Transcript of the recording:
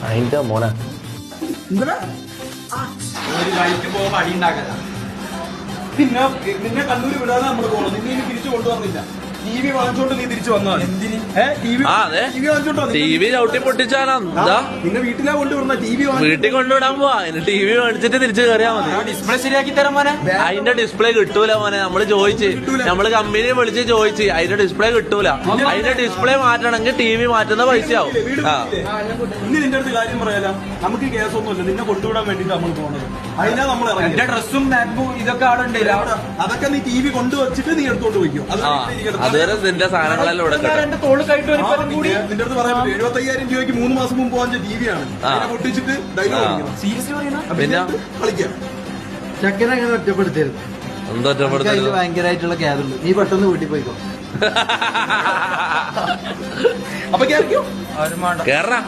അതിന്റെ മോനെ ഒരു വഴിക്ക് പോകുമ്പോ അടി ഉണ്ടാക്കല. നിന്നെ കണ്ണൂര് വിടാതെ നമ്മള് പോകണം. നിന്നെ ഇനി തിരിച്ചു കൊണ്ടുവന്നില്ല. ടി വി വാങ്ങിച്ചോണ്ട് നീ തിരിച്ചു വന്നാൽ എന്തിന്? ടി വി വാങ്ങിച്ചോണ്ടോ? ടി വി ചവിട്ടി പൊട്ടിച്ചാനാ എന്താ? നിന്നെ വീട്ടിലാ കൊണ്ടുവരുന്ന ടി വി വീട്ടിൽ കൊണ്ടുവിടാൻ പോവാ. ടി വി മേടിച്ചിട്ട് തിരിച്ചു കയറിയാ മതി. ഡിസ്പ്ലേ ശരിയാക്കി തരാം മോനെ. അതിന്റെ ഡിസ്പ്ലേ കിട്ടൂല മോനെ. നമ്മള് ചോദിച്ച്, നമ്മള് കമ്പനിയെ വിളിച്ച് ചോദിച്ച് അതിന്റെ ഡിസ്പ്ലേ കിട്ടൂല. അതിന്റെ ഡിസ്പ്ലേ മാറ്റണമെങ്കിൽ ടി വി മാറ്റുന്ന പൈസയാവും. ഇനി നിന്റെ അടുത്ത് കാര്യം പറയാല, നമുക്ക് കേസൊന്നുമില്ല. നിന്നെ കൊണ്ടുവിടാൻ വേണ്ടിട്ട് നമ്മൾ പോണത്. അതിനാ നമ്മൾ എന്റെ ഡ്രസ്സും ബാഗും ഇതൊക്കെ അവിടെ ഉണ്ട്. അതൊക്കെ നീ ടി വി കൊണ്ടുവച്ചിട്ട് നീ എടുത്തോണ്ട് പോയിക്കോ. അതുവരെ നിന്റെ സാധനങ്ങളെല്ലാം ഇവിടെ നിന്റെ അടുത്ത് പറയാൻ പറ്റും. 75,000 രൂപയ്ക്ക് 3 മാസം മുമ്പ് വാങ്ങിച്ച ടി വി ആണ്. പൊട്ടിച്ചിട്ട് പിന്നെ കളിക്കാം. ചക്കനെ അങ്ങനെ ഒറ്റപ്പെടുത്തരുത്. എന്താ ഒറ്റപ്പെടുത്തരുത്? ഭയങ്കരമായിട്ടുള്ള ക്യാബുണ്ട്. നീ പെട്ടെന്ന് വീട്ടിൽ പോയിക്കോ. അപ്പൊ കേറിക്കോ. കേറാ